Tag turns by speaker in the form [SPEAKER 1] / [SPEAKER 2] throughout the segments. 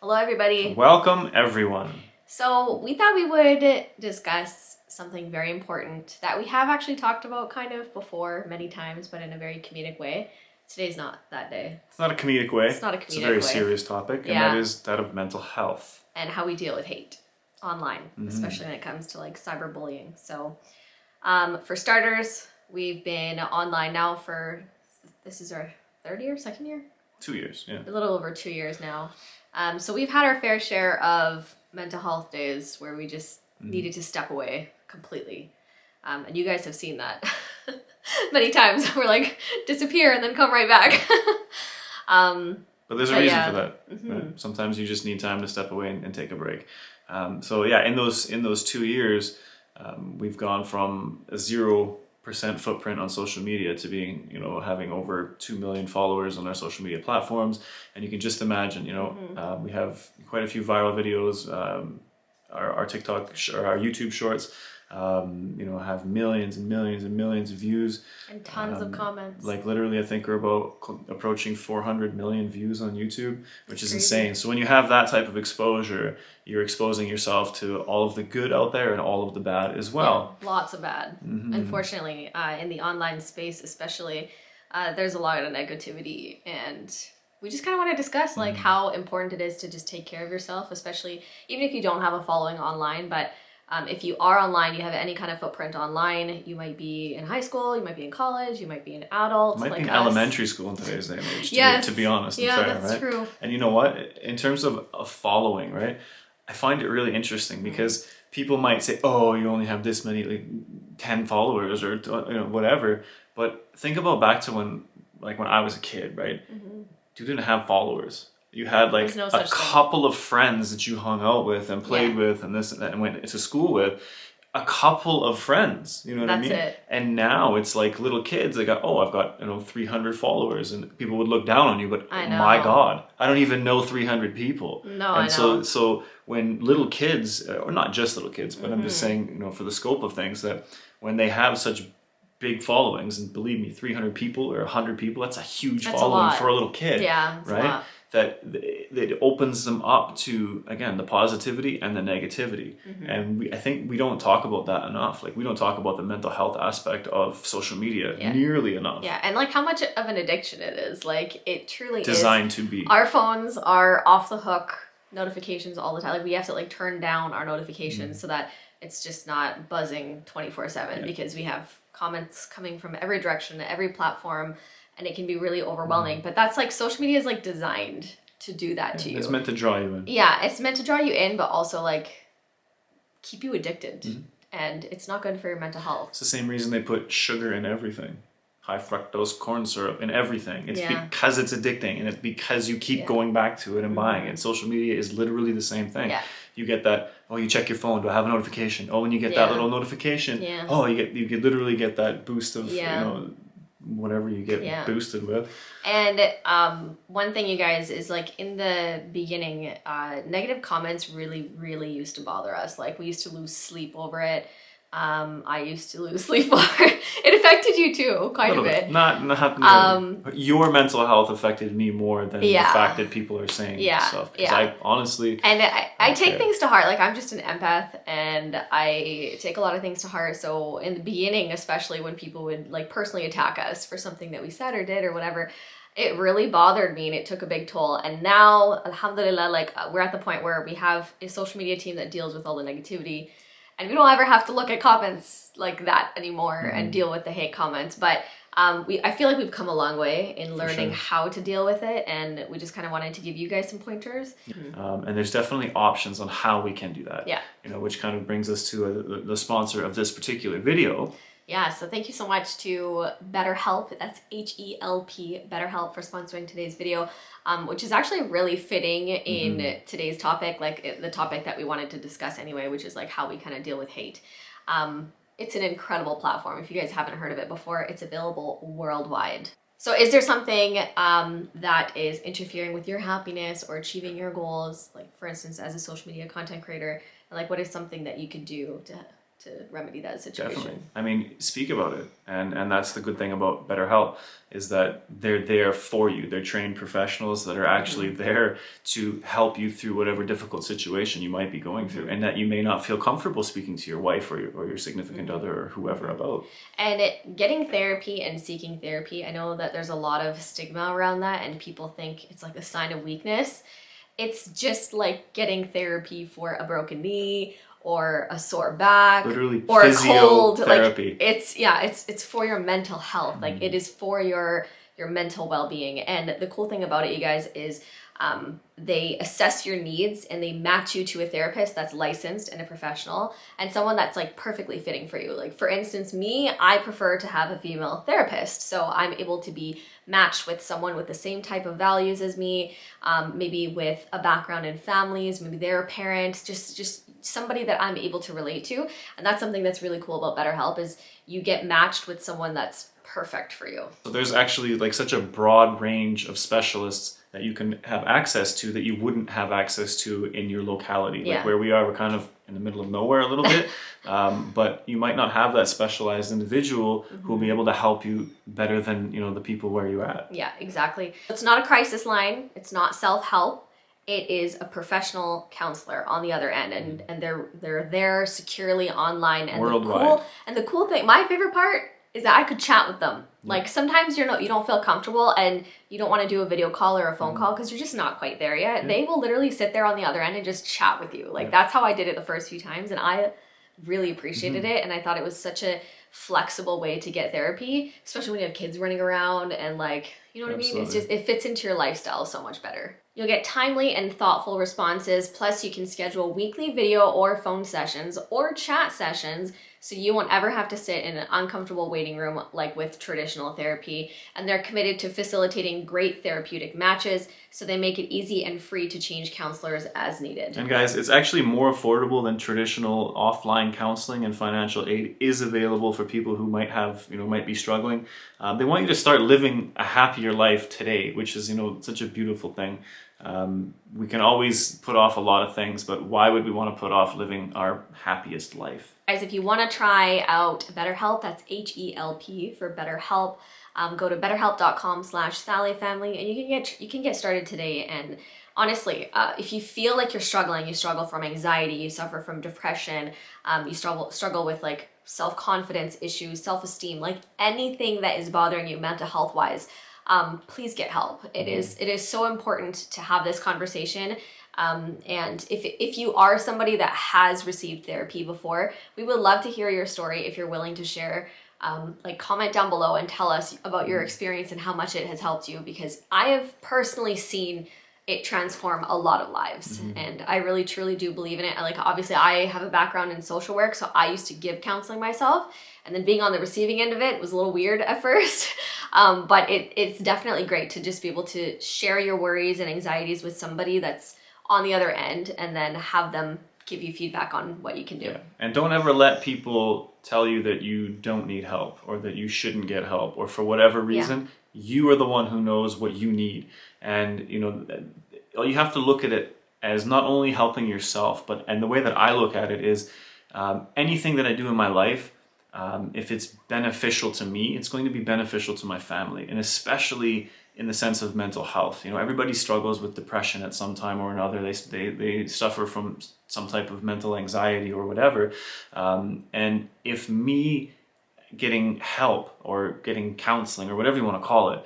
[SPEAKER 1] Hello everybody.
[SPEAKER 2] Welcome everyone.
[SPEAKER 1] So we thought we would discuss something very important that we have actually talked about kind of before many times, but in a very comedic way. Today's not that day.
[SPEAKER 2] It's not a comedic way.
[SPEAKER 1] It's not a comedic way.
[SPEAKER 2] It's a very serious topic, and that is that of mental health.
[SPEAKER 1] And how we deal with hate online, especially when it comes to like cyberbullying. So for starters, we've been online now for, this is our third year, second year?
[SPEAKER 2] 2 years, yeah.
[SPEAKER 1] A little over 2 years now. So we've had our fair share of mental health days where we just needed to step away completely. And you guys have seen that many times. We're like, disappear and then come right back.
[SPEAKER 2] But there's a reason for that. Right? Sometimes you just need time to step away and take a break. So yeah, in those 2 years, we've gone from a 0% footprint on social media to being, having over 2 million followers on our social media platforms. And you can just imagine, we have quite a few viral videos. Our TikTok, our YouTube shorts, have millions and millions and millions of views.
[SPEAKER 1] And tons of comments.
[SPEAKER 2] Like literally, I think we're about approaching 400 million views on YouTube, which is
[SPEAKER 1] crazy.
[SPEAKER 2] insane. So when you have that type of exposure, you're exposing yourself to all of the good out there and all of the bad as well.
[SPEAKER 1] Yeah, lots of bad. Unfortunately, in the online space especially, there's a lot of negativity, and we just kind of want to discuss like how important it is to just take care of yourself, especially even if you don't have a following online. But if you are online, you have any kind of footprint online, you might be in high school, you might be in college, you might be an adult.
[SPEAKER 2] Might
[SPEAKER 1] like
[SPEAKER 2] be in
[SPEAKER 1] us.
[SPEAKER 2] Elementary school in today's day and age,
[SPEAKER 1] Yes.
[SPEAKER 2] to be honest.
[SPEAKER 1] Yeah,
[SPEAKER 2] and fair,
[SPEAKER 1] that's
[SPEAKER 2] right?
[SPEAKER 1] true.
[SPEAKER 2] And you know what? In terms of a following, right? I find it really interesting because people might say, oh, you only have this many, like 10 followers or whatever. But think about back to when I was a kid, right? You didn't have followers. You had like
[SPEAKER 1] There's no
[SPEAKER 2] a
[SPEAKER 1] such
[SPEAKER 2] couple of friends that you hung out with and played with and this and that and went to school with. A couple of friends, you know what I mean?
[SPEAKER 1] That's it.
[SPEAKER 2] And now it's like little kids, they got, I've got 300 followers, and people would look down on you, but
[SPEAKER 1] I know.
[SPEAKER 2] my God, I don't even know 300 people.
[SPEAKER 1] No,
[SPEAKER 2] and
[SPEAKER 1] I know.
[SPEAKER 2] so when little kids, or not just little kids, but I'm just saying, for the scope of things, that when they have such big followings, and believe me, 300 people or 100 people, that's a huge following for a little kid.
[SPEAKER 1] Yeah, it's
[SPEAKER 2] right?
[SPEAKER 1] a lot.
[SPEAKER 2] That it opens them up to, again, the positivity and the negativity. And I think we don't talk about that enough. Like, we don't talk about the mental health aspect of social media nearly enough.
[SPEAKER 1] Yeah, and like how much of an addiction it is. Like, it truly is.
[SPEAKER 2] Designed to be.
[SPEAKER 1] Our phones are off the hook notifications all the time. Like, we have to like turn down our notifications so that it's just not buzzing 24/7 because we have comments coming from every direction, every platform, and it can be really overwhelming. But that's like, social media is like designed to do that to you.
[SPEAKER 2] It's meant to draw you in.
[SPEAKER 1] Yeah, it's meant to draw you in, but also like keep you addicted. And it's not good for your mental health.
[SPEAKER 2] It's the same reason they put sugar in everything. High fructose corn syrup in everything. It's because it's addicting, and it's because you keep going back to it and buying it. Social media is literally the same thing.
[SPEAKER 1] Yeah.
[SPEAKER 2] You get that, you check your phone, do I have a notification? Oh, when you get that little notification, you could literally get that boost of whatever you get boosted with. And
[SPEAKER 1] one thing, you guys, is like in the beginning, negative comments really, really used to bother us. Like, we used to lose sleep over it. I used to lose sleep over it. It affected you too, quite a bit.
[SPEAKER 2] Not your mental health affected me more than the fact that people are saying stuff. Because I honestly...
[SPEAKER 1] And I take things to heart. Like, I'm just an empath, and I take a lot of things to heart. So in the beginning, especially when people would like personally attack us for something that we said or did or whatever, it really bothered me, and it took a big toll. And now, alhamdulillah, like, we're at the point where we have a social media team that deals with all the negativity. And we don't ever have to look at comments like that anymore and deal with the hate comments. But I feel like we've come a long way in learning how to deal with it. And we just kind of wanted to give you guys some pointers.
[SPEAKER 2] And there's definitely options on how we can do that.
[SPEAKER 1] Yeah.
[SPEAKER 2] Which kind of brings us to the sponsor of this particular video.
[SPEAKER 1] Yeah, so thank you so much to BetterHelp. That's HELP, BetterHelp, for sponsoring today's video, which is actually really fitting in today's topic, like the topic that we wanted to discuss anyway, which is like how we kind of deal with hate. It's an incredible platform. If you guys haven't heard of it before, it's available worldwide. So is there something that is interfering with your happiness or achieving your goals? Like, for instance, as a social media content creator, like, what is something that you could do to remedy that situation.
[SPEAKER 2] Definitely. I mean, speak about it. And that's the good thing about BetterHelp, is that they're there for you. They're trained professionals that are actually there to help you through whatever difficult situation you might be going through, and that you may not feel comfortable speaking to your wife or your significant other or whoever about.
[SPEAKER 1] And getting therapy and seeking therapy, I know that there's a lot of stigma around that, and people think it's like a sign of weakness. It's just like getting therapy for a broken knee or a sore back,
[SPEAKER 2] literally,
[SPEAKER 1] or a cold.
[SPEAKER 2] Therapy.
[SPEAKER 1] Like it's for your mental health. Like it is for your mental well-being. And the cool thing about it, you guys, is they assess your needs and they match you to a therapist that's licensed and a professional and someone that's like perfectly fitting for you. Like for instance, me, I prefer to have a female therapist, so I'm able to be matched with someone with the same type of values as me, maybe with a background in families, maybe they're a parent, just somebody that I'm able to relate to. And that's something that's really cool about BetterHelp, is you get matched with someone that's perfect for you.
[SPEAKER 2] So there's actually like such a broad range of specialists that you can have access to that you wouldn't have access to in your locality.
[SPEAKER 1] Yeah.
[SPEAKER 2] Like where we are, we're kind of in the middle of nowhere a little bit, but you might not have that specialized individual who will be able to help you better than, you know, the people where you're at.
[SPEAKER 1] Yeah, exactly. It's not a crisis line. It's not self-help. It is a professional counselor on the other end, and they're there securely online and
[SPEAKER 2] worldwide.
[SPEAKER 1] The cool thing, my favorite part, is that I could chat with them. Like sometimes you don't feel comfortable and you don't want to do a video call or a phone call because you're just not quite there yet. Yeah. They will literally sit there on the other end and just chat with you. Like that's how I did it the first few times, and I really appreciated it, and I thought it was such a flexible way to get therapy, especially when you have kids running around and like, you know what I mean? It's just, it fits into your lifestyle so much better. You'll get timely and thoughtful responses, plus you can schedule weekly video or phone sessions or chat sessions, so you won't ever have to sit in an uncomfortable waiting room like with traditional therapy. And they're committed to facilitating great therapeutic matches, so they make it easy and free to change counselors as needed.
[SPEAKER 2] And guys, it's actually more affordable than traditional offline counseling, and financial aid is available for people who might have, might be struggling. They want you to start living a happier life today, which is, such a beautiful thing. We can always put off a lot of things, but why would we want to put off living our happiest life?
[SPEAKER 1] Guys, if you want to try out BetterHelp, that's HELP for BetterHelp. Go to betterhelp.com/Saleh family, and you can get started today. And honestly, if you feel like you're struggling, you struggle from anxiety, you suffer from depression, you struggle with like self-confidence issues, self-esteem, like anything that is bothering you mental health wise, please get help. It is so important to have this conversation. And if you are somebody that has received therapy before, we would love to hear your story. If you're willing to share, like comment down below and tell us about your experience and how much it has helped you, because I have personally seen it transform a lot of lives. And I really truly do believe in it. Like obviously I have a background in social work, so I used to give counseling myself, and then being on the receiving end of it was a little weird at first. But it's definitely great to just be able to share your worries and anxieties with somebody that's on the other end, and then have them give you feedback on what you can do.
[SPEAKER 2] Yeah. And don't ever let people tell you that you don't need help or that you shouldn't get help, or for whatever reason, you are the one who knows what you need. And you have to look at it as not only helping yourself, and the way that I look at it is anything that I do in my life, if it's beneficial to me, it's going to be beneficial to my family, and especially in the sense of mental health. Everybody struggles with depression at some time or another. They suffer from some type of mental anxiety or whatever. And if me getting help or getting counseling or whatever you want to call it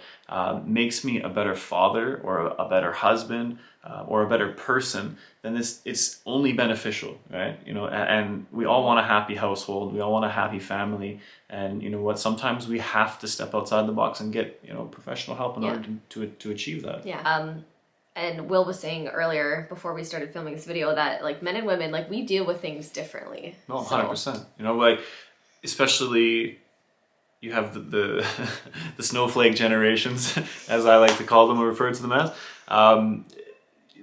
[SPEAKER 2] makes me a better father or a better husband or a better person, then it's only beneficial, right? And we all want a happy household. We all want a happy family. And you know what? Sometimes we have to step outside the box and get professional help in order to achieve that.
[SPEAKER 1] Yeah. And Will was saying earlier before we started filming this video that like men and women, like we deal with things differently.
[SPEAKER 2] No, 100%. Like especially you have the the Snowflake generations, as I like to call them or refer to them as.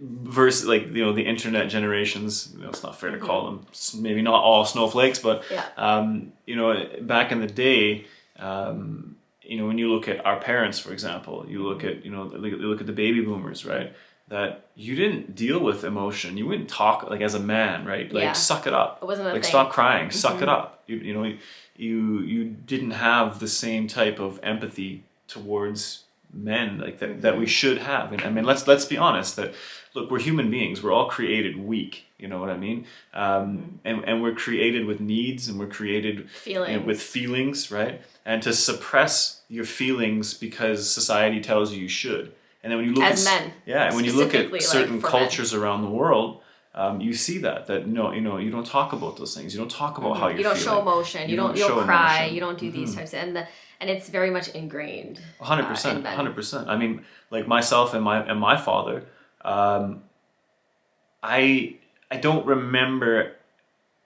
[SPEAKER 2] Versus like the internet generations. It's not fair to call them, maybe not all snowflakes, but back in the day, when you look at our parents, for example, you look at you look at the baby boomers, right? that you didn't deal with emotion. You wouldn't talk like as a man, right? Like suck it up.
[SPEAKER 1] It wasn't a
[SPEAKER 2] like
[SPEAKER 1] thing.
[SPEAKER 2] Stop crying, suck it up. You know, you didn't have the same type of empathy towards men like that we should have. And I mean, let's be honest that look, we're human beings. We're all created weak. You know what I mean? And we're created with needs, and we're created with feelings, right? And to suppress your feelings because society tells you should. And then when you look
[SPEAKER 1] as men,
[SPEAKER 2] and when you look at certain cultures around the world, you see that no, you don't talk about those things. You don't talk about how you're feeling.
[SPEAKER 1] You don't show emotion. You don't cry. Emotion. You don't do these types of, and it's very much ingrained.
[SPEAKER 2] 100%. 100%. I mean, like myself and my father, I don't remember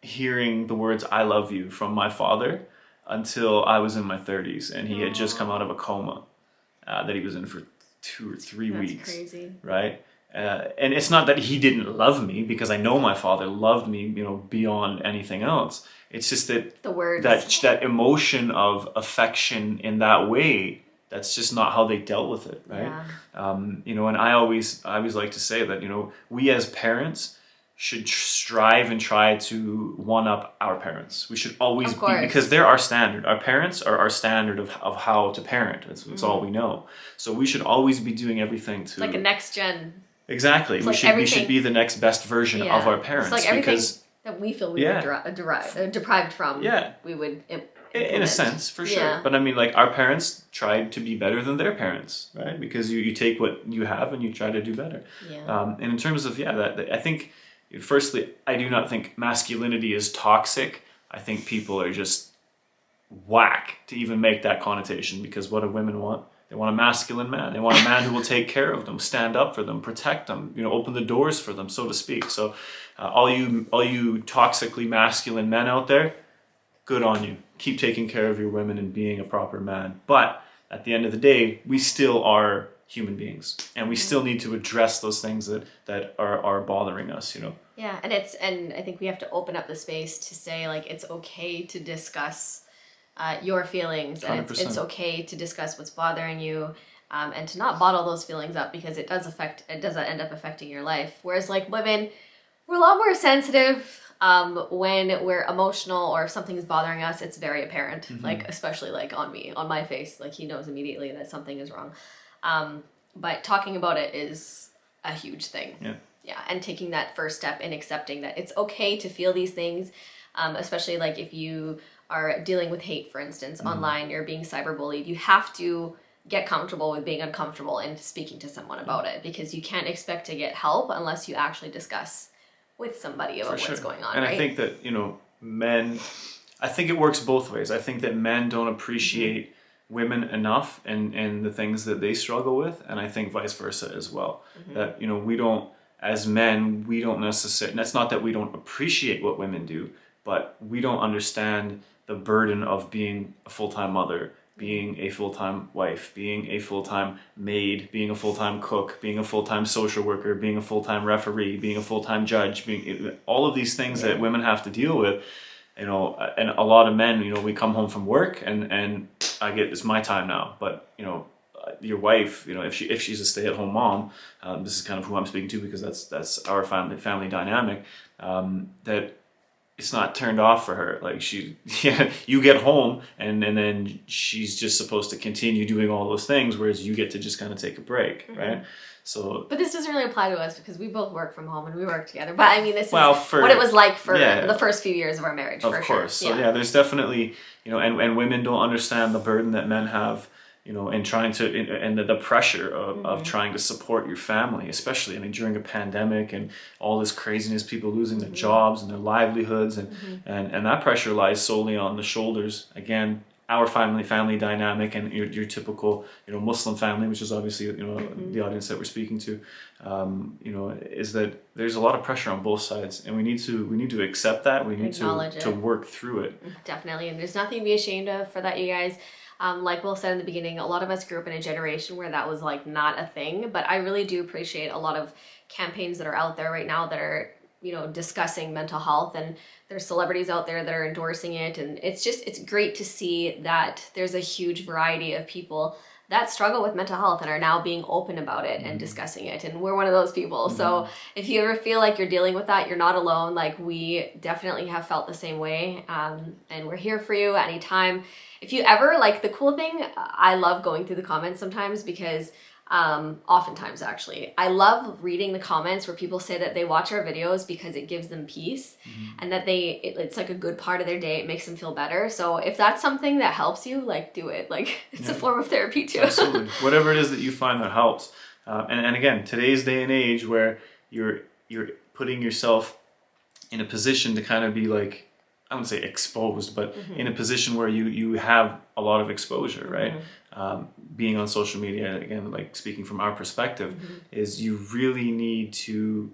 [SPEAKER 2] hearing the words "I love you" from my father until I was in my 30s, and he had just come out of a coma that he was in for 2 or 3 weeks. That's crazy, right? And it's not that he didn't love me, because I know my father loved me, beyond anything else. It's just that
[SPEAKER 1] the words,
[SPEAKER 2] that emotion of affection in that way, that's just not how they dealt with it, right? Yeah. And I always like to say that, we as parents should strive and try to one up our parents. We should always be, because they're our standard. Our parents are our standard of how to parent. It's all we know. So we should always be doing everything to
[SPEAKER 1] like a next gen.
[SPEAKER 2] Exactly. We should be the next best version of our parents.
[SPEAKER 1] It's like everything that we feel we were deprived from.
[SPEAKER 2] Yeah.
[SPEAKER 1] We would
[SPEAKER 2] in a sense, for sure. Yeah. But I mean, like, our parents tried to be better than their parents, right? Because you take what you have and you try to do better. Yeah. And in terms of that, I think, firstly, I do not think masculinity is toxic. I think people are just whack to even make that connotation, because what do women want? They want a masculine man. They want a man who will take care of them, stand up for them, protect them, open the doors for them, so to speak. So all you toxically masculine men out there, good on you. Keep taking care of your women and being a proper man. But at the end of the day, we still are human beings, and we still need to address those things that are bothering us,
[SPEAKER 1] Yeah, and I think we have to open up the space to say, like, it's okay to discuss your feelings, and it's okay to discuss what's bothering you, and to not bottle those feelings up, because it does end up affecting your life. Whereas, like, women, we're a lot more sensitive. When we're emotional, or if something's bothering us, it's very apparent. Like, especially like on me, on my face, like, he knows immediately that something is wrong. But talking about it is a huge thing. Yeah, and taking that first step in accepting that it's okay to feel these things, especially like if you are dealing with hate, for instance, online, you're being cyberbullied, you have to get comfortable with being uncomfortable and speaking to someone about it, because you can't expect to get help unless you actually discuss with somebody about what's going on. And
[SPEAKER 2] right? I think that, men, I think it works both ways. I think that men don't appreciate women enough and the things that they struggle with, and I think vice versa as well. That, we don't, as men, we don't necessarily, and that's not that we don't appreciate what women do, but we don't understand the burden of being a full-time mother, being a full-time wife, being a full-time maid, being a full-time cook, being a full-time social worker, being a full-time referee, being a full-time judge, being all of these things that women have to deal with, and a lot of men, we come home from work and I get, it's my time now, but your wife, if she's a stay-at-home mom, this is kind of who I'm speaking to, because that's our family dynamic, that it's not turned off for her. Like, you get home and then she's just supposed to continue doing all those things, whereas you get to just kind of take a break, right? So,
[SPEAKER 1] but this doesn't really apply to us, because we both work from home and we work together. But I mean, this is what it was like for the first few years of our marriage. Of course.
[SPEAKER 2] So there's definitely, and women don't understand the burden that men have, and trying to, and the pressure of trying to support your family, especially, during a pandemic and all this craziness, people losing their jobs and their livelihoods, and that pressure lies solely on the shoulders, again, our family dynamic, and your typical, Muslim family, which is obviously, the audience that we're speaking to, is that there's a lot of pressure on both sides, and we need to accept that. We need to work through it.
[SPEAKER 1] Definitely, and there's nothing to be ashamed of for that, you guys. Like Will said in the beginning, a lot of us grew up in a generation where that was like not a thing, but I really do appreciate a lot of campaigns that are out there right now that are, discussing mental health, and there's celebrities out there that are endorsing it, and it's great to see that there's a huge variety of people that struggle with mental health and are now being open about it and discussing it. And we're one of those people. So if you ever feel like you're dealing with that, you're not alone. Like, we definitely have felt the same way. And we're here for you anytime. If you ever, like, the cool thing, I love going through the comments sometimes because oftentimes actually, I love reading the comments where people say that they watch our videos because it gives them peace and that it's like a good part of their day. It makes them feel better. So if that's something that helps you, like, do it. Like, it's a form of therapy too.
[SPEAKER 2] Absolutely. Whatever it is that you find that helps. And again, today's day and age where you're putting yourself in a position to kind of be like, I wouldn't say exposed, but in a position where you have a lot of exposure, right? Being on social media, again, like speaking from our perspective, is you really need to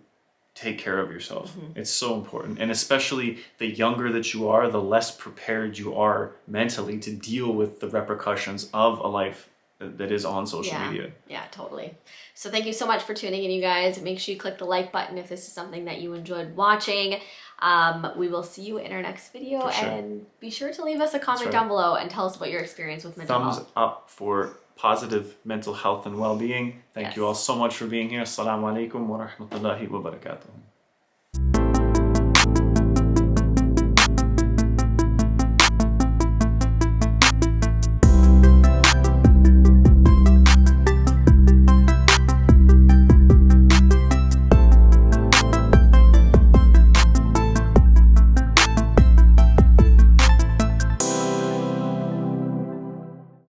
[SPEAKER 2] take care of yourself. It's so important. And especially the younger that you are, the less prepared you are mentally to deal with the repercussions of a life that is on social media.
[SPEAKER 1] Yeah, totally. So thank you so much for tuning in, you guys. Make sure you click the like button if this is something that you enjoyed watching. We will see you in our next video, and be sure to leave us a comment down below and tell us about your experience with mental health.
[SPEAKER 2] Thumbs up for positive mental health and well-being. Thank you all so much for being here. Assalamu alaikum wa rahmatullahi wa barakatuh.